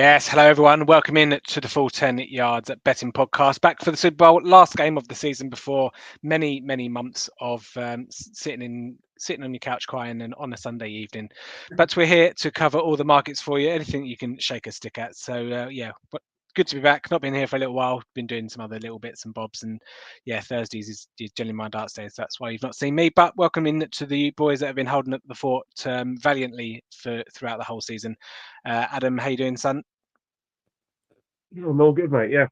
Yes, hello everyone. Welcome in to the full 10 yards at betting podcast. Back for the Super Bowl, last game of the season before many months of sitting on your couch crying and on a Sunday evening. But we're here to cover all the markets for you, anything you can shake a stick at. So but good to be back. Not been here for a little while. Been doing some other little bits and bobs, and Thursdays is generally my darts days. So that's why you've not seen me. But welcome in to the boys that have been holding up the fort valiantly throughout the whole season. Adam, how you doing, son? I'm all good, mate. Yeah,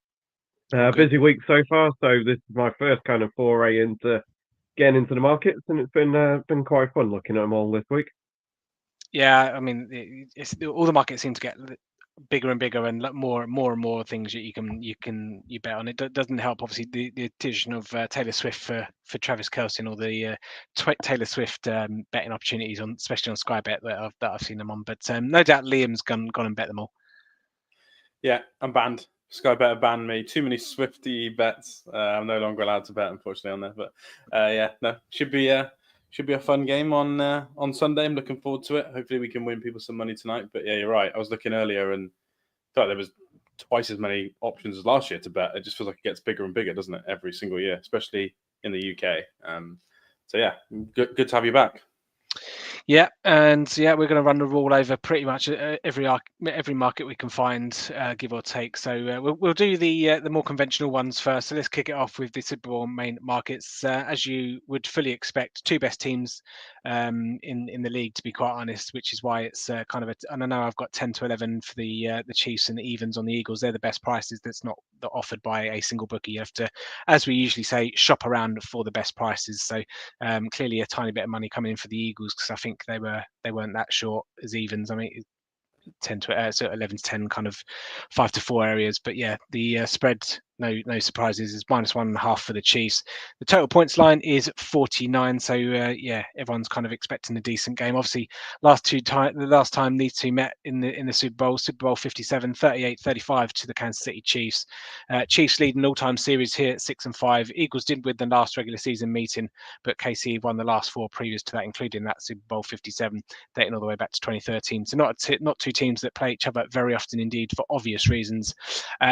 All good. busy week so far. So this is my first kind of foray into getting into the markets, and it's been quite fun looking at them all this week. Yeah, I mean, all the markets seem to get bigger and bigger, and more and more things that you bet on. It doesn't help, obviously, the addition of Taylor Swift for Travis Kelce and all the Taylor Swift betting opportunities on, especially on Sky Bet that I've seen them on. But no doubt Liam's gone and bet them all. Yeah, I'm banned. Sky Bet have banned me. Too many Swifty bets. I'm no longer allowed to bet, unfortunately, on there. But should be a fun game on Sunday. I'm looking forward to it. Hopefully, we can win people some money tonight. But yeah, you're right. I was looking earlier and thought there was twice as many options as last year to bet. It just feels like it gets bigger and bigger, doesn't it? Every single year, especially in the UK. So yeah, good to have you back. Yeah, and we're going to run the rule over pretty much every market we can find, give or take. So we'll do the more conventional ones first. So let's kick it off with the Super Bowl main markets. As you would fully expect, two best teams in the league, to be quite honest, which is why it's kind of and I know I've got 10 to 11 for the Chiefs and the evens on the Eagles. They're the best prices. That's not offered by a single bookie. You have to, as we usually say, shop around for the best prices. So clearly a tiny bit of money coming in for the Eagles, because I think they weren't that short as evens. I mean, 10 to so 11 to 10, kind of 5 to 4 areas. But yeah, the spread, no surprises, is -1.5 for the Chiefs. The total points line is 49. So everyone's kind of expecting a decent game. Obviously, the last time these two met in the Super Bowl 57, 38-35 to the Kansas City Chiefs. Chiefs lead an all-time series here at 6-5. Eagles did win the last regular season meeting, but KC won the last 4 previous to that, including that Super Bowl 57, dating all the way back to 2013. So not two teams that play each other very often indeed, for obvious reasons.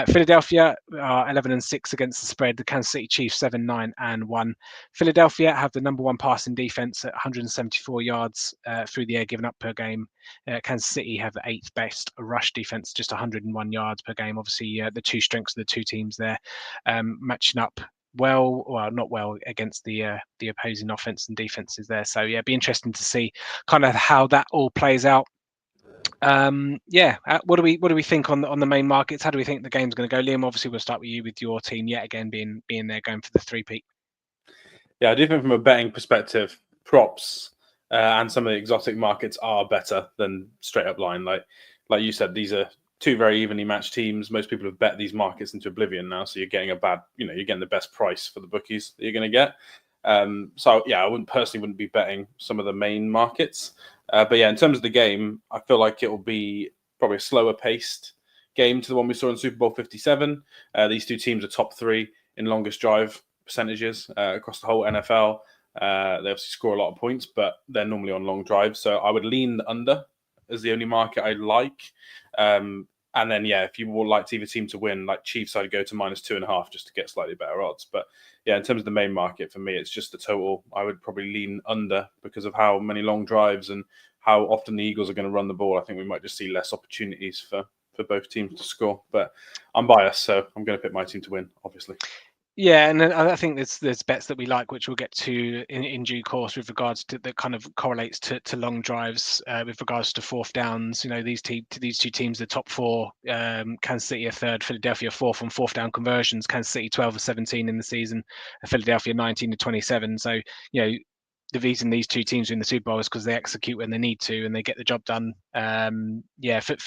Philadelphia are 11-6 against the spread. The Kansas City Chiefs 7-9-1. Philadelphia have the number one passing defense at 174 yards through the air given up per game. Kansas City have the 8th best rush defense, just 101 yards per game. Obviously, the two strengths of the two teams there matching up not well against the opposing offense and defenses there. So yeah, be interesting to see kind of how that all plays out. What do we think on the main markets? How do we think the game's going to go? Liam, obviously we'll start with you, with your team yet again being there, going for the three-peat. Yeah, I do think from a betting perspective, props and some of the exotic markets are better than straight up line. Like you said, these are two very evenly matched teams. Most people have bet these markets into oblivion now, so you're getting you're getting the best price for the bookies that you're going to get. So yeah, I wouldn't be betting some of the main markets. But yeah, in terms of the game, I feel like it will be probably a slower paced game to the one we saw in Super Bowl 57. These two teams are top 3 in longest drive percentages across the whole NFL. They obviously score a lot of points, but they're normally on long drives. So I would lean under as the only market I like. And then, yeah, if you would like either team to win, like Chiefs, I'd go to -2.5 just to get slightly better odds. But yeah, in terms of the main market, for me, it's just the total. I would probably lean under because of how many long drives and how often the Eagles are going to run the ball. I think we might just see less opportunities for both teams to score. But I'm biased, so I'm going to pick my team to win, obviously. Yeah, and I think there's bets that we like, which we'll get to in due course, with regards to that kind of correlates to long drives, with regards to fourth downs. These two teams, the top 4, Kansas City are 3rd, Philadelphia 4th on fourth down conversions. Kansas City 12-17 in the season, Philadelphia 19-27. So the reason these two teams are in the Super Bowl is because they execute when they need to and they get the job done. For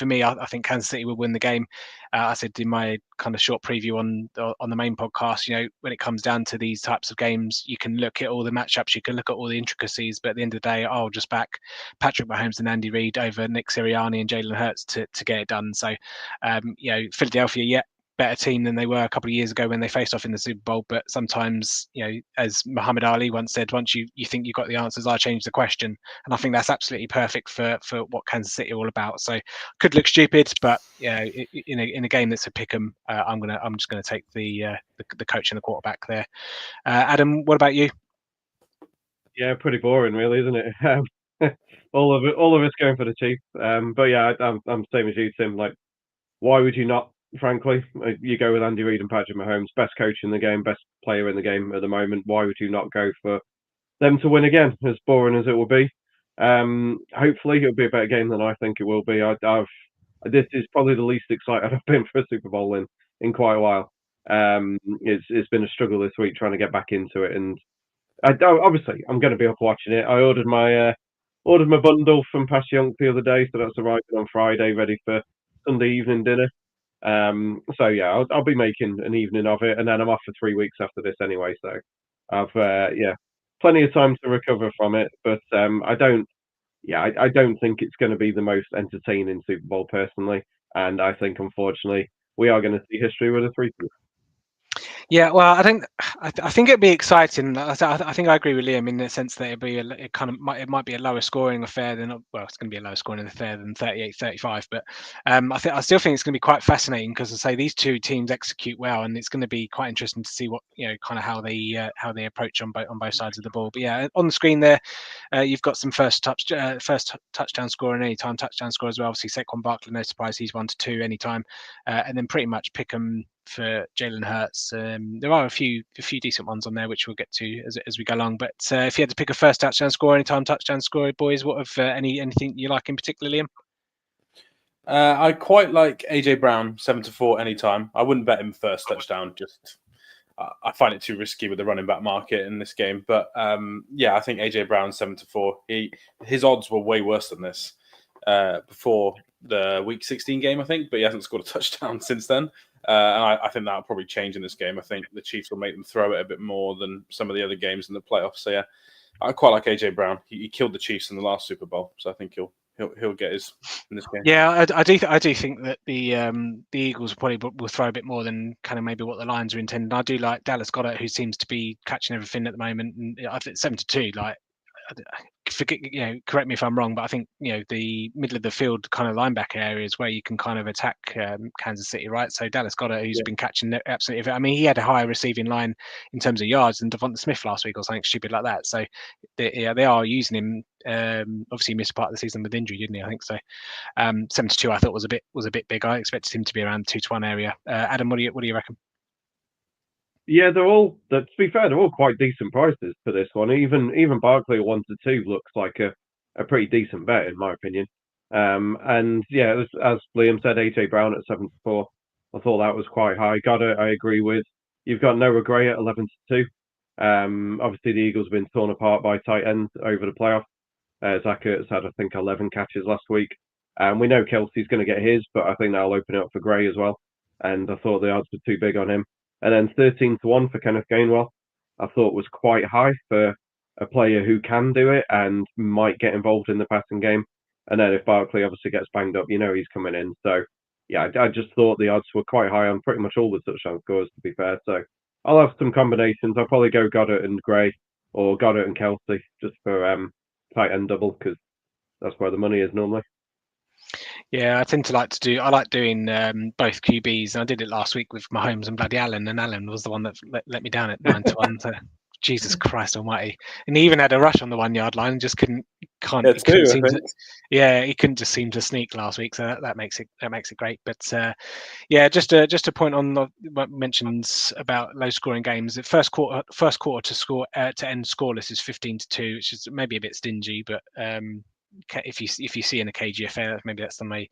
me, I think Kansas City will win the game. I said in my kind of short preview on the main podcast, when it comes down to these types of games, you can look at all the matchups, you can look at all the intricacies, but at the end of the day, I'll just back Patrick Mahomes and Andy Reid over Nick Sirianni and Jalen Hurts to get it done. So, Philadelphia, better team than they were a couple of years ago when they faced off in the Super Bowl. But sometimes, as Muhammad Ali once said, once you think you've got the answers, I change the question. And I think that's absolutely perfect for what Kansas City are all about. So could look stupid, but in a game that's a pick 'em, I'm just gonna take the coach and the quarterback there. Adam, what about you? Yeah, pretty boring, really, isn't it? all of us going for the Chiefs. But yeah, I'm same as you, Tim. Like, why would you not? Frankly, you go with Andy Reid and Patrick Mahomes, best coach in the game, best player in the game at the moment. Why would you not go for them to win again? As boring as it will be, hopefully it'll be a better game than I think it will be. This is probably the least excited I've been for a Super Bowl in quite a while. It's been a struggle this week trying to get back into it, and obviously I'm going to be up watching it. I ordered my bundle from Passyunk the other day, so that's arriving on Friday, ready for Sunday evening dinner. So yeah, I'll be making an evening of it, and then I'm off for 3 weeks after this anyway. So I've plenty of time to recover from it. But I don't think it's going to be the most entertaining Super Bowl personally, and I think unfortunately we are going to see history with a 3-2. Yeah, well, I think it'd be exciting. I think I agree with Liam in the sense that it might be a lower scoring affair than, well, it's going to be a lower scoring affair than 38-35. But I still think it's going to be quite fascinating because, I say, these two teams execute well, and it's going to be quite interesting to see what kind of how they approach on both sides of the ball. But yeah, on the screen there, you've got some first touchdown score and anytime touchdown score as well. Obviously, Saquon Barkley, no surprise, he's 1-2 anytime, and then pretty much pick 'em for Jalen Hurts. There are a few decent ones on there which we'll get to as we go along. But if you had to pick a first touchdown score, anytime touchdown score, boys, what of anything you like in particular, Liam? I quite like AJ Brown 7-4 anytime. I wouldn't bet him first touchdown. Just I find it too risky with the running back market in this game. But yeah, I think AJ Brown 7-4. His odds were way worse than this before the Week 16 game, I think. But he hasn't scored a touchdown since then. And I think that'll probably change in this game. I think the Chiefs will make them throw it a bit more than some of the other games in the playoffs. So yeah, I quite like AJ Brown. He killed the Chiefs in the last Super Bowl, so I think he'll get his in this game. Yeah, I do think that the Eagles probably will throw a bit more than kind of maybe what the Lions are intending. I do like Dallas Goedert, who seems to be catching everything at the moment, and I think 7-2, like. Correct me if I'm wrong, but I think the middle of the field kind of linebacker areas where you can kind of attack Kansas City, right? So Dallas Goedert, who's been catching absolutely, I mean, he had a higher receiving line in terms of yards than Devonta Smith last week or something stupid like that. So they are using him. Obviously, he missed part of the season with injury, didn't he? I think so. 7-2, I thought was a bit big. I expected him to be around 2-1 area. Adam, what do you reckon? Yeah, to be fair, they're all quite decent prices for this one. Even Barkley at 1-2 looks like a pretty decent bet in my opinion. And yeah, as Liam said, AJ Brown at 7-4, I thought that was quite high. I agree with. You've got Noah Gray at 11-2. Obviously the Eagles have been torn apart by tight ends over the playoffs. Zach Ertz had, I think, 11 catches last week. We know Kelsey's going to get his, but I think that'll open it up for Gray as well. And I thought the odds were too big on him. And then 13-1 for Kenneth Gainwell, I thought was quite high for a player who can do it and might get involved in the passing game. And then if Barkley obviously gets banged up, he's coming in. So yeah, I just thought the odds were quite high on pretty much all the touchdown scores, to be fair. So I'll have some combinations. I'll probably go Goddard and Gray or Goddard and Kelsey just for tight end double because that's where the money is normally. Yeah, I tend to like doing both QBs, and I did it last week with Mahomes and bloody Allen, and Allen was the one that let me down at 9-1. So Jesus Christ Almighty! And he even had a rush on the 1 yard line, and just couldn't he couldn't just seem to sneak last week. So that makes it great. But yeah, just a point on what mentions about low scoring games. The first quarter to end scoreless is 15-2, which is maybe a bit stingy, but if you see in a cagey affair, maybe that's some way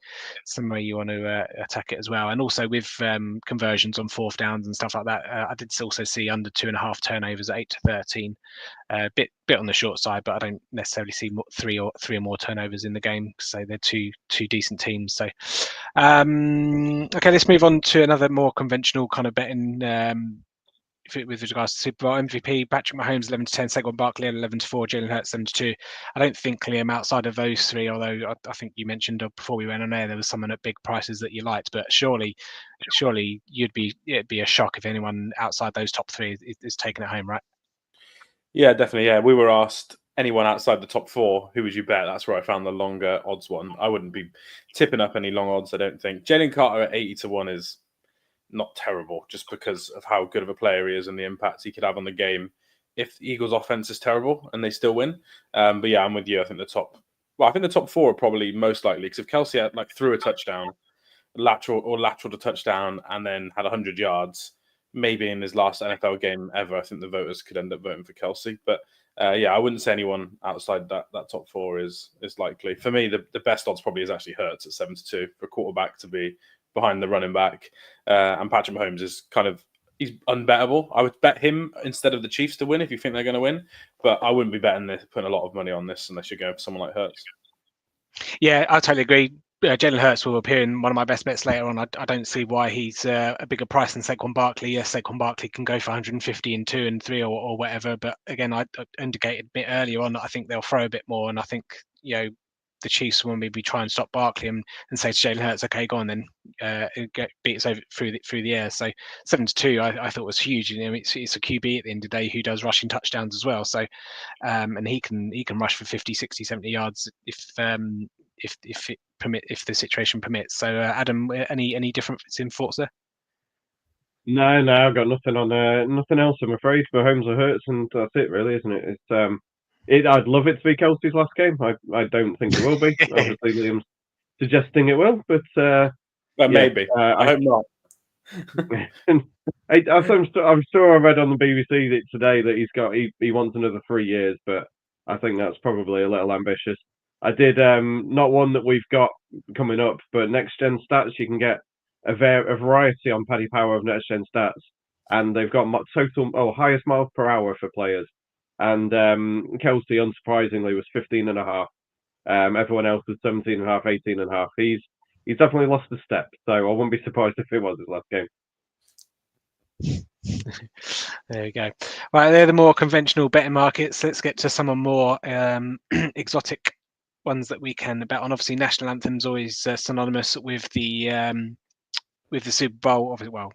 you want to attack it as well. And also with conversions on fourth downs and stuff like that, I did also see under 2.5 turnovers at 8-13. Bit on the short side, but I don't necessarily see three or more turnovers in the game. So they're two decent teams. So okay, let's move on to another more conventional kind of betting with regards to Super Bowl MVP, Patrick Mahomes 11-10, Saquon Barkley 11-4, Jalen Hurts 7-2. I don't think, Liam, outside of those three, although I think you mentioned before we went on air there was someone at big prices that you liked, but surely it'd be a shock if anyone outside those top three is taking it home, right? Yeah, definitely. Yeah, we were asked anyone outside the top 4, who would you bet? That's where I found the longer odds one. I wouldn't be tipping up any long odds, I don't think. Jalen Carter at 80-1 is not terrible, just because of how good of a player he is and the impact he could have on the game if the Eagles' offense is terrible and they still win. But yeah, I'm with you. I think the top 4 are probably most likely, because if Kelsey had threw a touchdown, lateral to touchdown, and then had 100 yards, maybe in his last NFL game ever, I think the voters could end up voting for Kelsey. But yeah, I wouldn't say anyone outside that top 4 is likely. For me, the best odds probably is actually Hurts at 7-2 for a quarterback to be behind the running back. And Patrick Mahomes is he's unbettable. I would bet him instead of the Chiefs to win if you think they're going to win. But I wouldn't be betting this, putting a lot of money on this unless you're going for someone like Hurts. Yeah, I totally agree. Jalen Hurts will appear in one of my best bets later on. I don't see why he's a bigger price than Saquon Barkley. Yes, Saquon Barkley can go for 150 in 2 and 3 or whatever. But again, I indicated a bit earlier on that I think they'll throw a bit more, and I think the Chiefs will maybe try and stop Barkley and say to Jalen Hurts, "Okay, go on then, beat us over through the air." So 7-2, I thought was huge. It's a QB at the end of the day who does rushing touchdowns as well. So and he can rush for 50, 60, 70 yards if the situation permits. So Adam, any difference in thoughts there? No, I've got nothing else, I'm afraid. Mahomes or Hurts, and that's it, really, isn't it? It's I'd love it to be Kelsey's last game. I don't think it will be. Obviously, Liam's suggesting it will, but maybe. I hope not. I'm sure I read on the BBC today that he wants another 3 years, but I think that's probably a little ambitious. I did not one that we've got coming up, but Next Gen Stats. You can get a variety on Paddy Power of Next Gen Stats, and they've got highest miles per hour for players. And Kelsey, unsurprisingly, was 15.5. Everyone else was 17.5, 18.5. He's definitely lost a step, so I wouldn't be surprised if it was his last game. There we go. Right, they're the more conventional betting markets. Let's get to some more exotic ones that we can bet on. Obviously, national anthem's always synonymous with the Super Bowl. Obviously, well,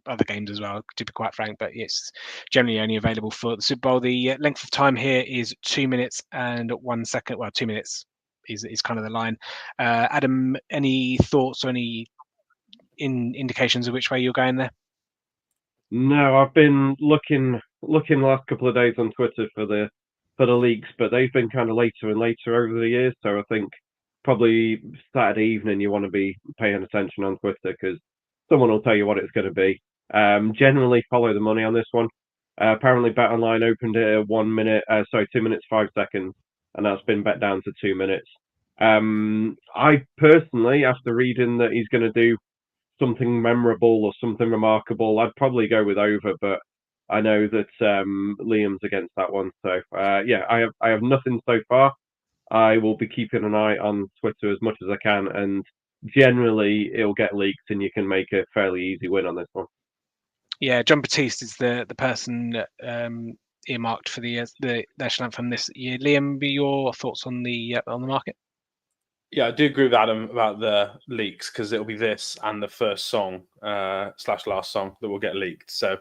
other games as well, to be quite frank, but it's generally only available for the Super Bowl. The length of time here is 2 minutes and 1 second. Well, 2 minutes is kind of the line. Adam, any thoughts or any indications of which way you're going there? No, I've been looking the last couple of days on Twitter for the leaks, but they've been kind of later and later over the years. So I think probably Saturday evening you want to be paying attention on Twitter because someone will tell you what it's going to be. Generally follow the money on this one. Apparently BetOnline opened it at 2 minutes 5 seconds, and that's been bet down to 2 minutes. I personally, after reading that he's going to do something memorable or something remarkable, I'd probably go with over, but I know that Liam's against that one. So yeah, I have nothing so far. I will be keeping an eye on Twitter as much as I can, and generally it'll get leaked and you can make a fairly easy win on this one. Yeah, John Batiste is the person earmarked for the national anthem this year. Liam, your thoughts on the market? Yeah, I do agree with Adam about the leaks because it'll be this and the first song / last song that will get leaked. So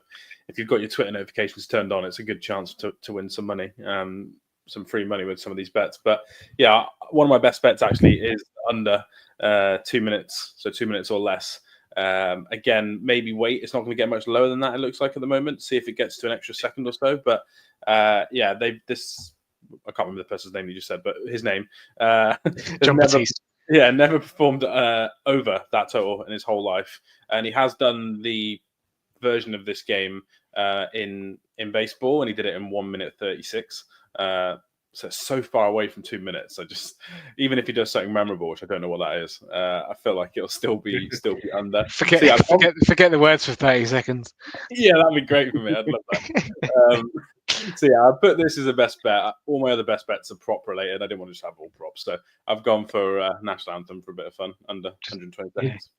if you've got your Twitter notifications turned on, it's a good chance to win some money, some free money with some of these bets. But yeah, one of my best bets actually is under 2 minutes, so 2 minutes or less. Again, maybe wait. It's not going to get much lower than that, it looks like at the moment. See if it gets to an extra second or so. But yeah, I can't remember the person's name you just said, but his name. John Batiste. Yeah, never performed over that total in his whole life. And he has done the version of this game in baseball, and he did it in 1 minute 36. So it's so far away from 2 minutes. Even if he does something memorable, which I don't know what that is, I feel like it'll still be under. Forget the words for 30 seconds. Yeah, that'd be great for me. I'd love that. So yeah, I put this as a best bet. All my other best bets are prop related. I didn't want to just have all props, so I've gone for national anthem for a bit of fun under 120 seconds.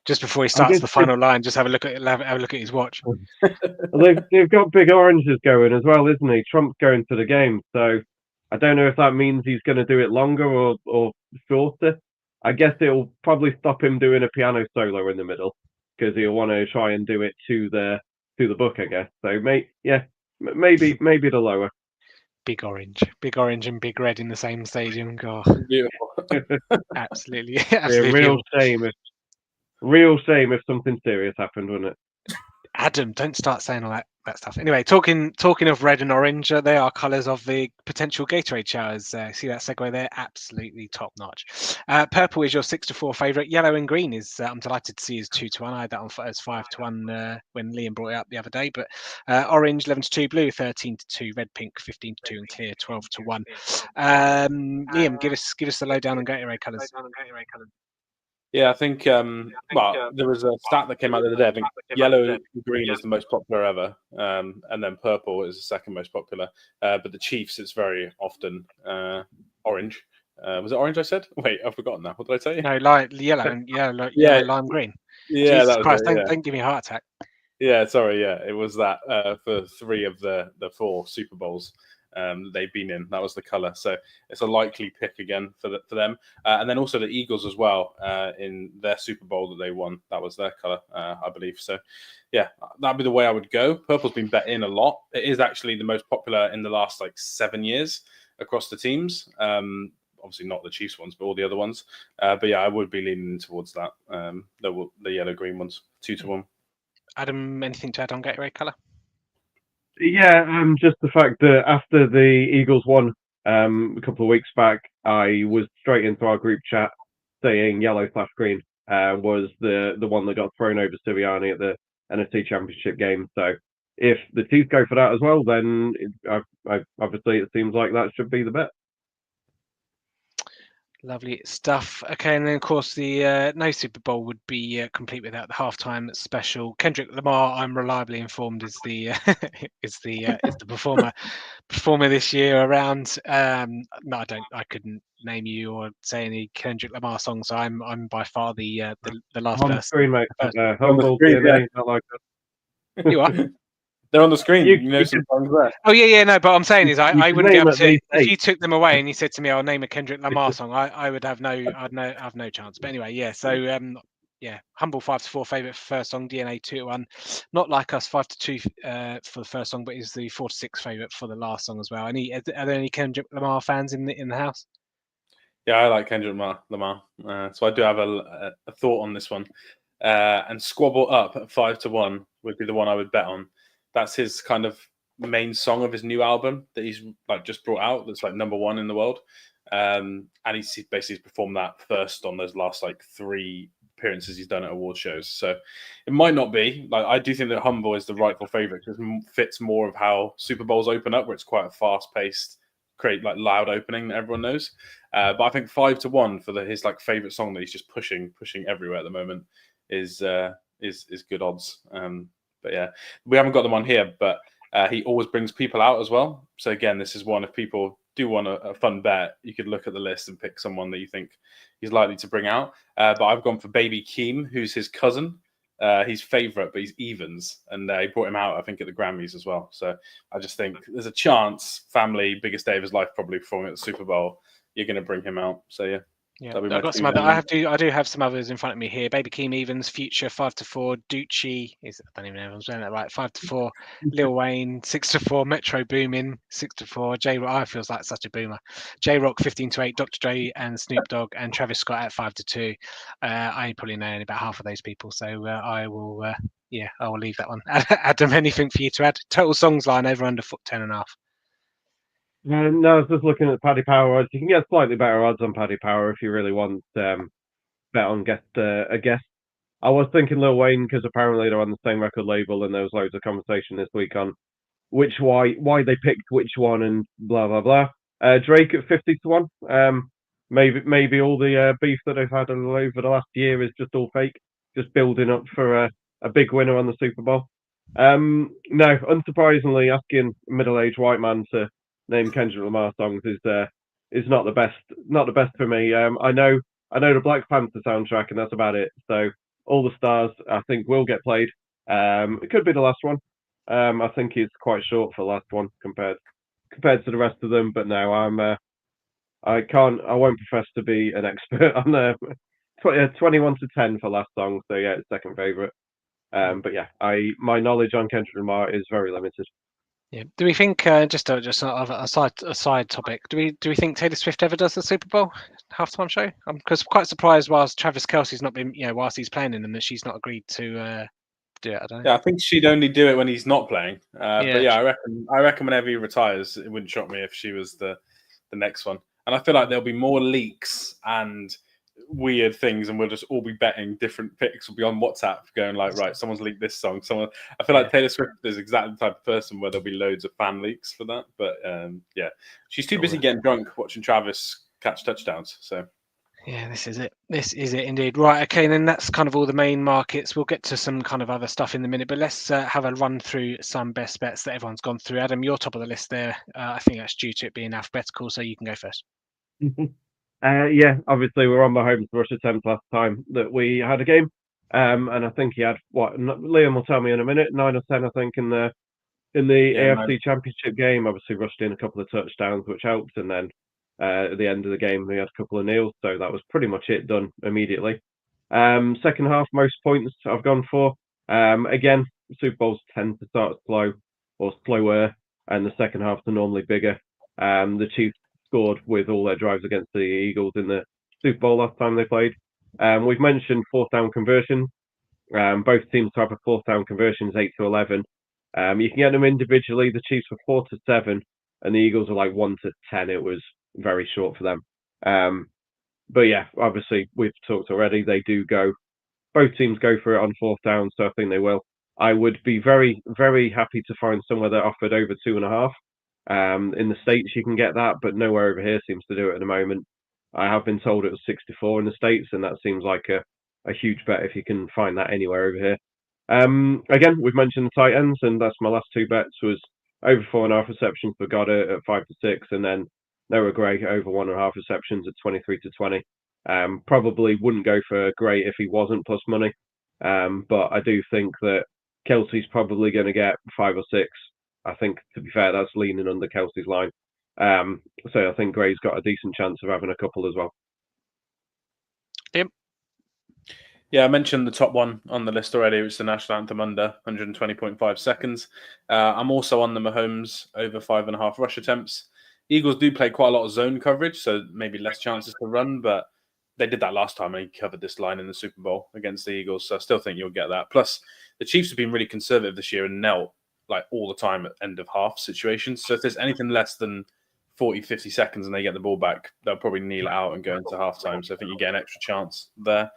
Just before he starts the final line, just have a look at his watch. They've got big oranges going as well, isn't he? Trump's going to the game, so I don't know if that means he's going to do it longer or shorter. I guess it'll probably stop him doing a piano solo in the middle because he'll want to try and do it to the book, I guess. So maybe the lower. Big orange and big red in the same stadium. God, Beautiful. absolutely. Real shame if something serious happened, wouldn't it? Adam, don't start saying all that stuff. Anyway, talking of red and orange, they are colours of the potential Gatorade showers. See that segue there? Absolutely top notch. Purple is your 6-4 favourite. Yellow and green is I'm delighted to see is 2-1. I had that on as 5-1 when Liam brought it up the other day. But orange 11-2, blue 13-2, red, pink 15-2, and clear 12-1. Liam, give us the lowdown on Gatorade colours. Yeah, I think there was a stat that came out the other day. I think yellow and green is the most popular ever, and then purple is the second most popular. But the Chiefs, it's very often orange. Was it orange I said? Wait, I've forgotten now. What did I say? No, yellow, lime green. Yeah, Jesus Christ, don't give me a heart attack. Yeah, sorry. Yeah, it was that for 3 of the 4 Super Bowls they've been in. That was the color, so it's a likely pick again for them. And then also the Eagles as well in their Super Bowl that they won. That was their color, I believe. So yeah, that'd be the way I would go. Purple's been bet in a lot. It is actually the most popular in the last 7 years across the teams. Obviously not the Chiefs ones, but all the other ones. But yeah, I would be leaning towards that. The yellow green ones, 2-1. Adam, anything to add on Gatorade color? Yeah, just the fact that after the Eagles won a couple of weeks back, I was straight into our group chat saying yellow/green was the one that got thrown over Sirianni at the NFC Championship game. So if the Chiefs go for that as well, then obviously it seems like that should be the bet. Lovely stuff. Okay, and then of course the no Super Bowl would be complete without the halftime special. Kendrick Lamar, I'm reliably informed, is the is the performer this year around. No, I couldn't name you or say any Kendrick Lamar songs. So I'm by far the last on person. The screen, mate. Humble DNA, not like that. You are. They're on the screen. You know some songs there. Oh yeah, no. But I'm saying is, I wouldn't be able to. If you took them away and you said to me, "I'll name a Kendrick Lamar song," I would have no chance. But anyway, yeah. So yeah, Humble 5-4 favorite for first song. DNA 2-1. Not Like Us 5-2 for the first song, but is the 4-6 favorite for the last song as well. Are there any Kendrick Lamar fans in the house? Yeah, I like Kendrick Lamar. So I do have a thought on this one. And Squabble Up at 5-1 would be the one I would bet on. That's his kind of main song of his new album that he's just brought out. That's #1 in the world, and he's basically performed that first on those last 3 appearances he's done at award shows. So it might not be. I do think that Humble is the rightful favorite because it fits more of how Super Bowls open up, where it's quite a fast-paced, great loud opening that everyone knows. But I think 5-1 for his favorite song that he's just pushing everywhere at the moment is good odds. But yeah, we haven't got them on here, but he always brings people out as well. So again, this is one, if people do want a fun bet, you could look at the list and pick someone that you think he's likely to bring out. But I've gone for Baby Keem, who's his cousin. He's favourite, but he's evens. And he brought him out, I think, at the Grammys as well. So I just think there's a chance, family, biggest day of his life, probably performing at the Super Bowl, you're going to bring him out. So yeah. Yeah, I've got some other. I do have some others in front of me here. Baby Keem evens, Future 5-4, Ducci I don't even know if I'm saying that right. 5-4, Lil Wayne 6-4, Metro Boomin 6-4, J Rock. I feels like such a boomer. J Rock 15-8, Dr. Dre and Snoop Dogg and Travis Scott at 5-2. I probably know about half of those people, so I will. I will leave that one. Adam, anything for you to add? Total songs line over under 10.5. No, I was just looking at Paddy Power odds. You can get slightly better odds on Paddy Power if you really want bet on a guess. I was thinking Lil Wayne because apparently they're on the same record label, and there was loads of conversation this week on why they picked which one and blah blah blah. Drake at 50-1. Maybe all the beef that they've had over the last year is just all fake, just building up for a big winner on the Super Bowl. No, unsurprisingly, asking a middle-aged white man to name Kendrick Lamar songs is not the best. Not the best for me. I know the Black Panther soundtrack, and that's about it. So all the stars, I think, will get played. It could be the last one. I think it's quite short for the last one compared to the rest of them. But no, I won't profess to be an expert on 21 to 10 for last song. So yeah, it's second favorite. But yeah, my knowledge on Kendrick Lamar is very limited. Yeah. Do we think just a side topic? Do we think Taylor Swift ever does the Super Bowl halftime show? Because quite surprised whilst Travis Kelce's not been, whilst he's playing in them, that she's not agreed to do it. I don't know. Yeah, I think she'd only do it when he's not playing. But yeah, I reckon whenever he retires, it wouldn't shock me if she was the next one. And I feel like there'll be more leaks and weird things, and we'll just all be betting different picks. We'll be on WhatsApp going like, right, someone's leaked this song. I feel like Taylor Swift is exactly the type of person where there'll be loads of fan leaks for that. But yeah, she's too busy getting drunk watching Travis catch touchdowns. So yeah, this is it. This is it indeed. Right, okay, then that's kind of all the main markets. We'll get to some kind of other stuff in a minute, but let's have a run through some best bets that everyone's gone through. Adam, you're top of the list there. I think that's due to it being alphabetical, so you can go first. Yeah, obviously we're on my home rush attempt last time that we had a game, and I think he had Liam will tell me in a minute, 9 or 10, I think, in the AFC Championship game. Obviously rushed in a couple of touchdowns, which helped, and then at the end of the game we had a couple of kneels, so that was pretty much it, done immediately. Second half, most points I've gone for. Again, Super Bowls tend to start slow or slower, and the second halves are normally bigger. The Chiefs scored with all their drives against the Eagles in the Super Bowl last time they played. We've mentioned fourth down conversion. Both teams have a fourth down conversions 8 to 11. You can get them individually. The Chiefs were 4 to 7, and the Eagles are like 1 to 10. It was very short for them. But yeah, obviously we've talked already. They do go. Both teams go for it on fourth down, so I think they will. I would be very, very happy to find somewhere that offered over 2.5. In the States, you can get that, but nowhere over here seems to do it at the moment. I have been told it was 64 in the States, and that seems like a huge bet if you can find that anywhere over here. Again, we've mentioned the tight ends, and that's my last two bets was over 4.5 receptions for Goddard at 5 to 6, and then Noah Gray over 1.5 receptions at 23 to 20. Probably wouldn't go for Gray if he wasn't plus money, but I do think that Kelsey's probably going to get 5 or 6. I think, to be fair, that's leaning under Kelsey's line. So I think Gray's got a decent chance of having a couple as well. Yep. Yeah, I mentioned the top one on the list already, which is the national anthem under 120.5 seconds. I'm also on the Mahomes over 5.5 rush attempts. Eagles do play quite a lot of zone coverage, so maybe less chances to run, but they did that last time and he covered this line in the Super Bowl against the Eagles, so I still think you'll get that. Plus, the Chiefs have been really conservative this year and knelt like all the time at end of half situations. So if there's anything less than 40, 50 seconds and they get the ball back, they'll probably kneel it out and go into halftime. So I think you get an extra chance there.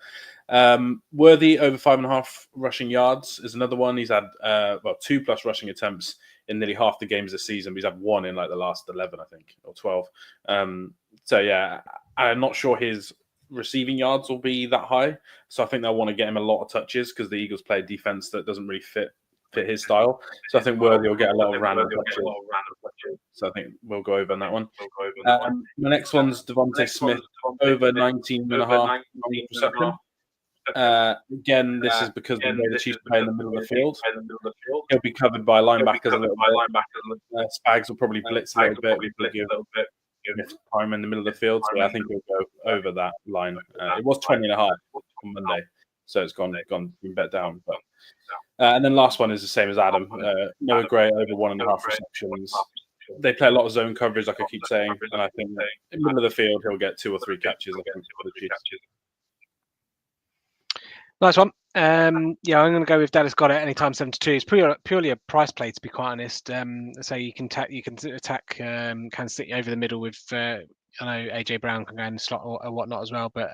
Worthy over 5.5 rushing yards is another one. He's had 2+ rushing attempts in nearly half the games this season. But he's had 1 in like the last 11, I think, or 12. So yeah, I'm not sure his receiving yards will be that high. So I think they'll want to get him a lot of touches because the Eagles play a defense that doesn't really fit his style. So I think Worthy will get a lot of random touches. So I think we'll go over on that one. The next one's Devontae Smith over 19.5 reception. Again, this is because the way the Chiefs play in the middle of the field. He'll be covered by linebackers a little bit. Spags will probably blitz a little bit. Give time in the middle of the field. So I think he'll go over that line. It was 20.5 on Monday, so it's been bet down. But and then last one is the same as Adam. Noah Gray over 1.5 receptions. They play a lot of zone coverage, like I keep saying, and I think in the middle of the field he'll get 2 or 3 catches. I think for the Chiefs. Nice one. Yeah, I'm going to go with Dallas Goedert anytime 72. It's purely a price play, to be quite honest. So you can attack Kansas City over the middle with. I know AJ Brown can go in the slot or whatnot as well, but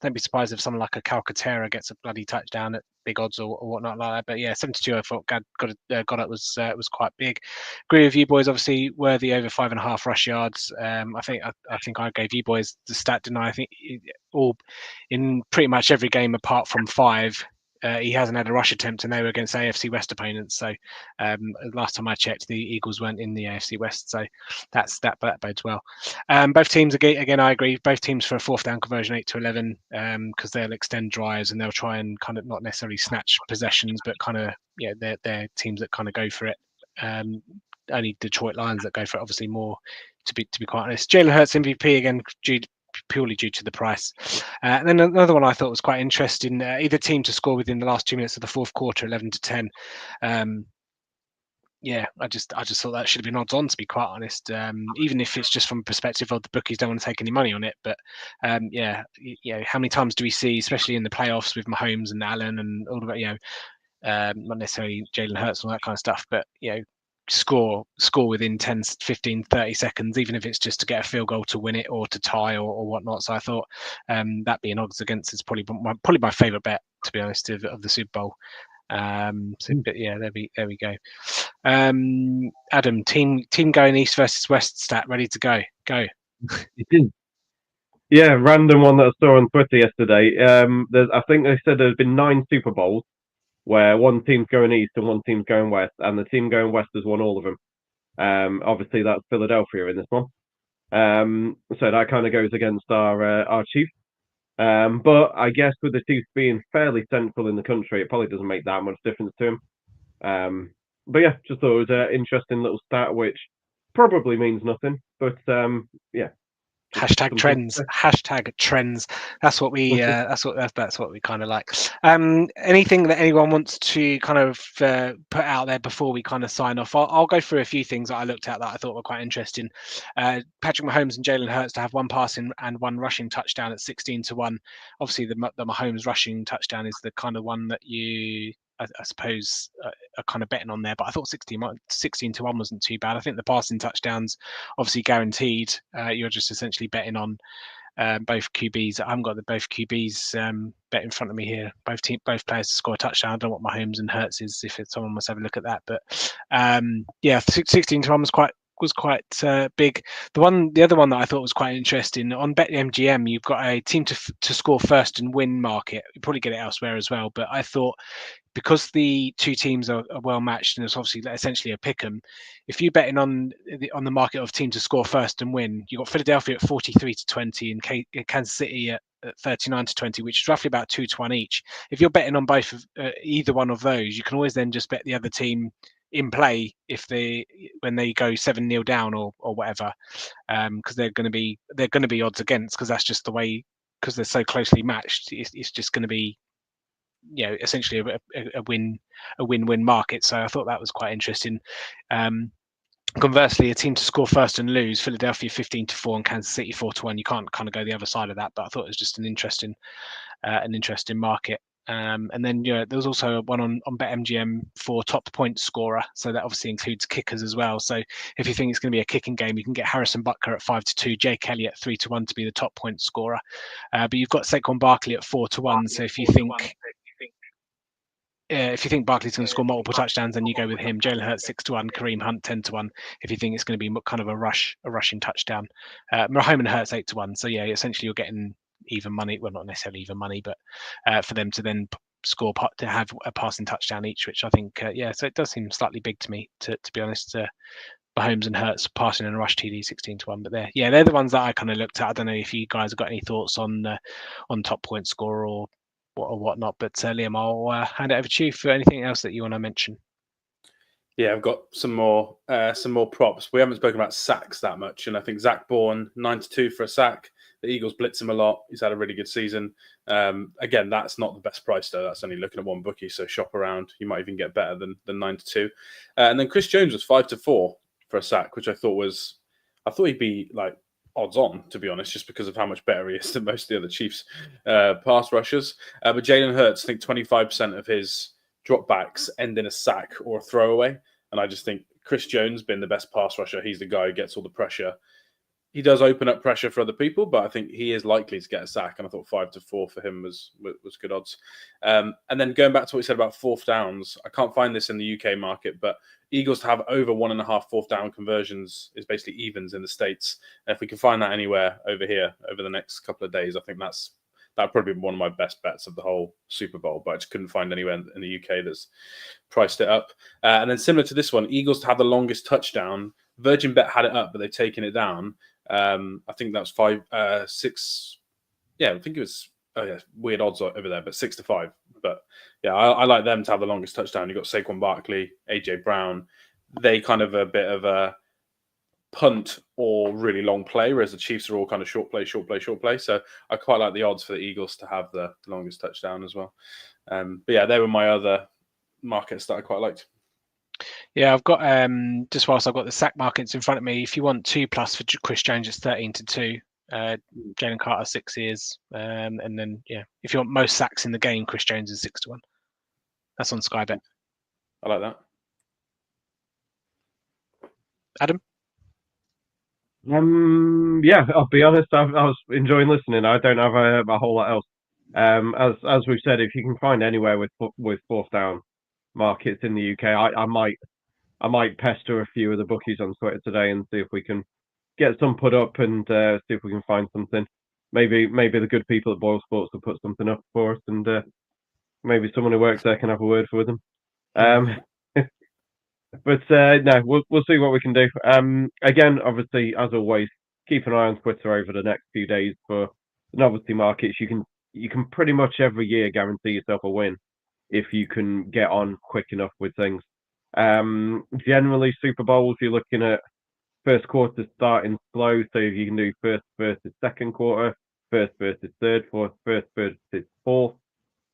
don't be surprised if someone like a Calcaterra gets a bloody touchdown at big odds or whatnot like that. But yeah, 72. I thought Goddard was quite big. Agree with you boys. Obviously, Worthy over 5.5 rush yards. I think I gave you boys the stat, didn't I? I think all in pretty much every game apart from 5. he hasn't had a rush attempt, and they were against AFC West opponents. So last time I checked, the Eagles weren't in the AFC West, so that bodes well. Both teams again, I agree. Both teams for a fourth down conversion 8 to 11, because they'll extend drives and they'll try and kind of not necessarily snatch possessions, but kind of they're teams that kind of go for it. Only Detroit Lions that go for it, obviously more. To be quite honest, Jalen Hurts MVP again, purely due to the price. And then another one I thought was quite interesting: either team to score within the last 2 minutes of the fourth quarter, 11 to 10. I just thought that should have been odds on, to be quite honest. Even if it's just from a perspective of the bookies don't want to take any money on it, but how many times do we see, especially in the playoffs with Mahomes and Allen and all of that, not necessarily Jalen Hurts and all that kind of stuff, but score within 10, 15, 30 seconds, even if it's just to get a field goal to win it or to tie or whatnot. So I thought that being odds against is probably my favorite bet, to be honest, of the Super Bowl. But yeah, there we go. Adam, team going east versus west stat ready to go. Yeah, random one that I saw on Twitter yesterday. I think they said there's been 9 Super Bowls where one team's going east and one team's going west, and the team going west has won all of them. Obviously, that's Philadelphia in this one. So that kind of goes against our Chiefs. But I guess with the Chiefs being fairly central in the country, it probably doesn't make that much difference to them. But yeah, just thought it was an interesting little stat, which probably means nothing. But yeah. Hashtag trends. That's what we that's what we kind of like. Anything that anyone wants to kind of put out there before we kind of sign off? I'll go through a few things that I looked at that I thought were quite interesting. Patrick Mahomes and Jalen Hurts to have one passing and one rushing touchdown at 16 to 1. Obviously, the Mahomes rushing touchdown is the kind of one that I suppose are kind of betting on there, but I thought 16 to 1 wasn't too bad. I think the passing touchdowns obviously guaranteed. You're just essentially betting on both QBs. I haven't got both QBs bet in front of me here. Both players to score a touchdown. I don't know what Mahomes and Hurts is. If someone must have a look at that, but 16 to 1 was quite big. The other one that I thought was quite interesting on BetMGM, you've got a team to score first and win market. You probably get it elsewhere as well, but I thought, because the two teams are well matched and it's obviously essentially a pick 'em, if you're betting on the market of team to score first and win, you've got Philadelphia at 43 to 20 and Kansas City at 39 to 20, which is roughly about 2 to 1 each. If you're betting on both of either one of those, you can always then just bet the other team in play when they go 7-0 down or whatever, because they're going to be odds against, because that's just the way, because they're so closely matched. It's just going to be essentially a win-win market. So I thought that was quite interesting. Conversely, a team to score first and lose, Philadelphia 15 to 4 and Kansas City 4 to 1. You can't kind of go the other side of that, but I thought it was just an interesting market. And then there was also one on BetMGM for top point scorer, so that obviously includes kickers as well. So if you think it's going to be a kicking game, you can get Harrison Butker at 5 to 2, Jake Elliott at 3 to 1 to be the top point scorer. But you've got Saquon Barkley at 4 to 1. So if you think Barkley's going to score multiple touchdowns, then you go with him. Jalen Hurts 6 to 1, Kareem Hunt 10 to 1. If you think it's going to be kind of a rushing touchdown, Mahomes and Hurts 8 to 1. So yeah, essentially you're getting even money. Well, not necessarily even money, but for them to then score to have a passing touchdown each, which I think so it does seem slightly big to me, to be honest. Mahomes and Hurts passing and a rush TD 16 to 1, but they're the ones that I kind of looked at. I don't know if you guys have got any thoughts on top point scorer or whatnot, but Liam, I'll hand it over to you for anything else that you want to mention. Yeah, I've got some more props. We haven't spoken about sacks that much, and I think Zach Bourne 9 to 2 for a sack. The Eagles blitz him a lot. He's had a really good season. Again, that's not the best price though. That's only looking at one bookie, so shop around. You might even get better than 9 to 2. And then Chris Jones was 5 to 4 for a sack, which I thought he'd be like odds on, to be honest, just because of how much better he is than most of the other Chiefs pass rushers. But Jalen Hurts, I think 25% of his dropbacks end in a sack or a throwaway. And I just think Chris Jones being the best pass rusher, he's the guy who gets all the pressure. He does open up pressure for other people, but I think he is likely to get a sack. And I thought 5 to 4 for him was good odds. And then going back to what we said about fourth downs, I can't find this in the UK market, but Eagles to have over 1.5 fourth down conversions is basically evens in the States. And if we can find that anywhere over here over the next couple of days, I think that's that'd probably be one of my best bets of the whole Super Bowl. But I just couldn't find anywhere in the UK that's priced it up. And then similar to this one, Eagles to have the longest touchdown. Virgin Bet had it up, but they've taken it down. I think that was 6. Yeah, I think it was. Oh yeah, weird odds over there, but 6-5. But yeah, I like them to have the longest touchdown. You've got Saquon Barkley, AJ Brown. They kind of a bit of a punt or really long play, whereas the Chiefs are all kind of short play. So I quite like the odds for the Eagles to have the longest touchdown as well. But yeah, they were my other markets that I quite liked. Yeah, I've got just whilst I've got the sack markets in front of me. If you want 2+ for Chris Jones, it's 13-2. Jalen Carter 6 years, and then if you want most sacks in the game, Chris Jones is 6-1. That's on Sky Bet. I like that. Adam? Yeah, I'll be honest. I was enjoying listening. I don't have a whole lot else. As we've said, if you can find anywhere with fourth down markets in the UK, I might pester a few of the bookies on Twitter today and see if we can get some put up and see if we can find something. Maybe the good people at Boyle Sports will put something up for us, and maybe someone who works there can have a word with them. But no, we'll see what we can do. Again, obviously, as always, keep an eye on Twitter over the next few days for the novelty markets. You can pretty much every year guarantee yourself a win if you can get on quick enough with things. Generally, Super Bowls, you're looking at first quarter starting slow, so if you can do first versus second quarter, first versus third, first versus fourth,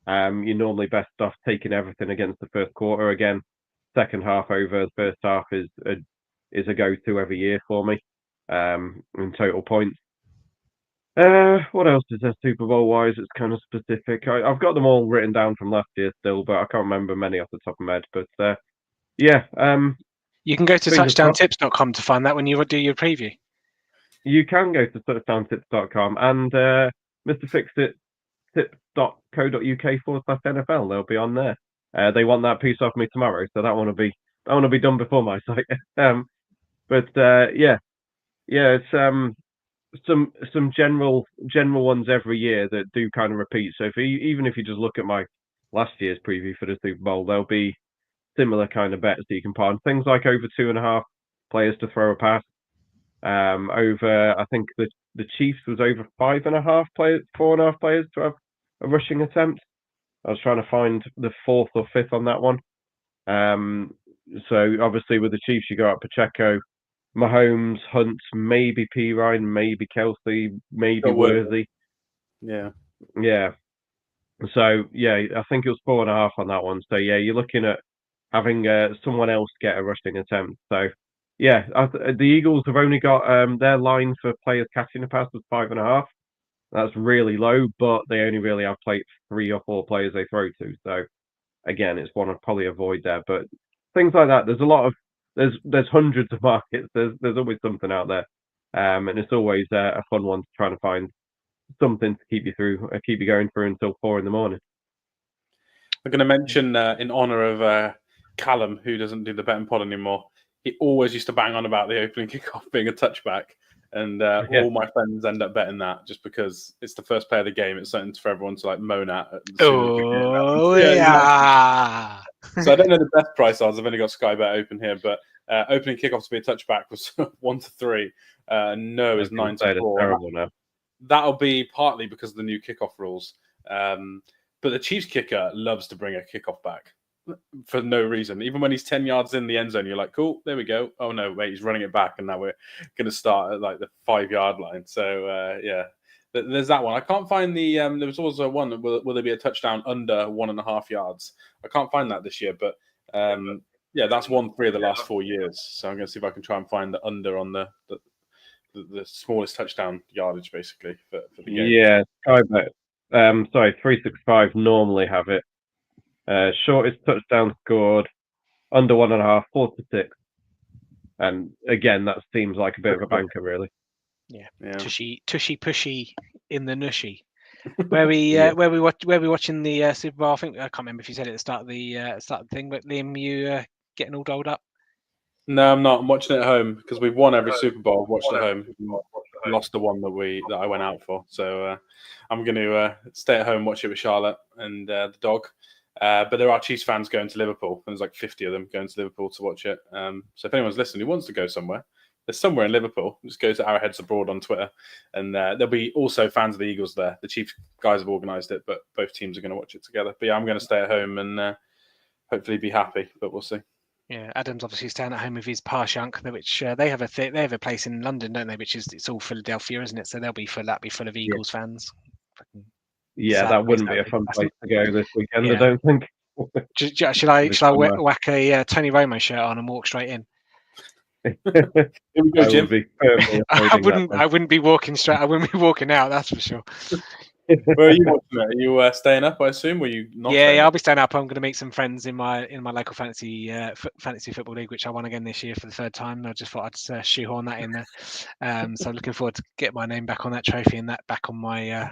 you're normally best off taking everything against the first quarter. Again, second half over the first half is a go-to every year for me in total points. What else is there Super Bowl wise? It's kind of specific. I've got them all written down from last year still, but I can't remember many off the top of my head. But yeah. You can go to touchdowntips.com to find that when you do your preview. You can go to touchdowntips.com and mrfixittips.co.uk/NFL. They'll be on there. They want that piece off me tomorrow, so that want to be done before my site. But yeah, it's some general ones every year that do kind of repeat. So even if you just look at my last year's preview for the Super Bowl, there'll be similar kind of bets that you can put on. Things like over 2.5 players to throw a pass. Over, I think the Chiefs was over 5.5 players, 4.5 players to have a rushing attempt. I was trying to find the 4th or 5th on that one. So obviously with the Chiefs, you got Pacheco, Mahomes, Hunt, maybe P. Ryan, maybe Kelsey, maybe Worthy. Yeah. So yeah, I think it was 4.5 on that one. So yeah, you're looking at having someone else get a rushing attempt. So yeah, the Eagles have only got their line for players catching a pass was 5.5. That's really low, but they only really have 3 or 4 players they throw to. So again, it's one I'd probably avoid there. But things like that, there's hundreds of markets. There's always something out there, and it's always a fun one to try to find something to keep you going through until 4 in the morning. I'm going to mention in honor of Callum, who doesn't do the betting pod anymore. He always used to bang on about the opening kickoff being a touchback. And all my friends end up betting that just because it's the first play of the game. It's something for everyone to like moan at. Oh, yeah. So I don't know the best price odds. I've only got Sky Bet open here, but opening kickoff to be a touchback was 1-3. No is 9-4. That'll be partly because of the new kickoff rules. But the Chiefs kicker loves to bring a kickoff back for no reason. Even when he's 10 yards in the end zone, you're like, cool, there we go. Oh no, wait, he's running it back, and now we're going to start at like the 5-yard line. So yeah, there's that one. I can't find the. There was also one. Will there be a touchdown under 1.5 yards? I can't find that this year, but yeah, that's 1-3 of the last 4 years. So I'm going to see if I can try and find the under on the smallest touchdown yardage, basically for the game. Yeah, Sky Bet. 365 normally have it. Shortest touchdown scored under 1.5, 4-6, and again that seems like a bit of a banker, really. Yeah. Tushy pushy in the nushy. Where we watching the Super Bowl? I can't remember if you said it at the start of the thing, but Liam, you getting all dolled up? No, I'm not. I'm watching it at home because we've won every Super Bowl. I've watched at home. lost the one that I went out for. So I'm going to stay at home, watch it with Charlotte and the dog. But there are Chiefs fans going to Liverpool. There's like 50 of them going to Liverpool to watch it. So if anyone's listening who wants to go somewhere, there's somewhere in Liverpool. Just go to Arrowheads Abroad on Twitter, and there'll be also fans of the Eagles there. The Chiefs guys have organised it, but both teams are going to watch it together. But yeah, I'm going to stay at home and hopefully be happy. But we'll see. Yeah, Adam's obviously staying at home with his Parshunk, which they have a place in London, don't they? Which is it's all Philadelphia, isn't it? So that'll be full of Eagles fans. Yeah, that wouldn't be a fun place to go this weekend. Yeah. I don't think. Should I whack a Tony Romo shirt on and walk straight in? Here we go, Jim. I wouldn't be walking straight. I wouldn't be walking out. That's for sure. Where are you watching it? Are you staying up? I assume. Were you not? Yeah, I'll be staying up. I'm going to meet some friends in my local fantasy football league, which I won again this year for the third time. I just thought I'd shoehorn that in there. So looking forward to get my name back on that trophy and that back on my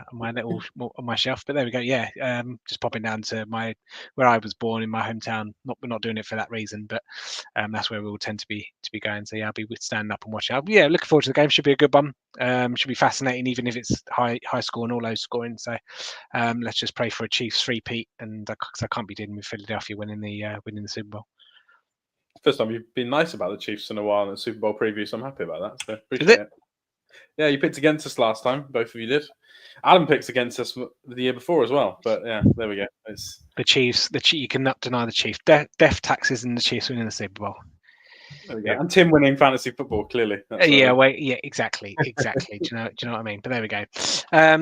shelf. But there we go. Yeah, just popping down to where I was born in my hometown. We're not doing it for that reason, but that's where we all tend to be going. So yeah, I'll be standing up and watching. Yeah, looking forward to the game. Should be a good one. Should be fascinating, even if it's high score and all low scoring. So let's just pray for a Chiefs three-peat, and because I can't be dealing with Philadelphia winning the Super Bowl. First time you've been nice about the Chiefs in a while in the Super Bowl preview, so I'm happy about that. So appreciate it. Yeah, you picked against us last time. Both of you did. Adam picked against us the year before as well. But yeah, there we go. It's the Chiefs. You cannot deny the Chiefs. Death taxes and the Chiefs winning the Super Bowl. There we go. And Tim winning fantasy football, clearly. Exactly. do you know what I mean? But there we go.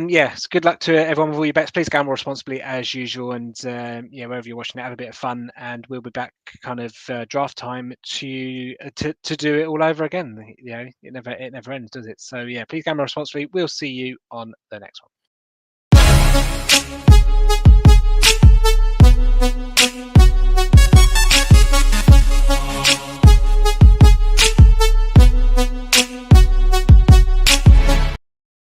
Yes, good luck to everyone with all your bets. Please gamble responsibly as usual, and wherever you're watching it, have a bit of fun. And we'll be back kind of draft time to do it all over again. You know, it never ends, does it? So yeah, please gamble responsibly. We'll see you on the next one.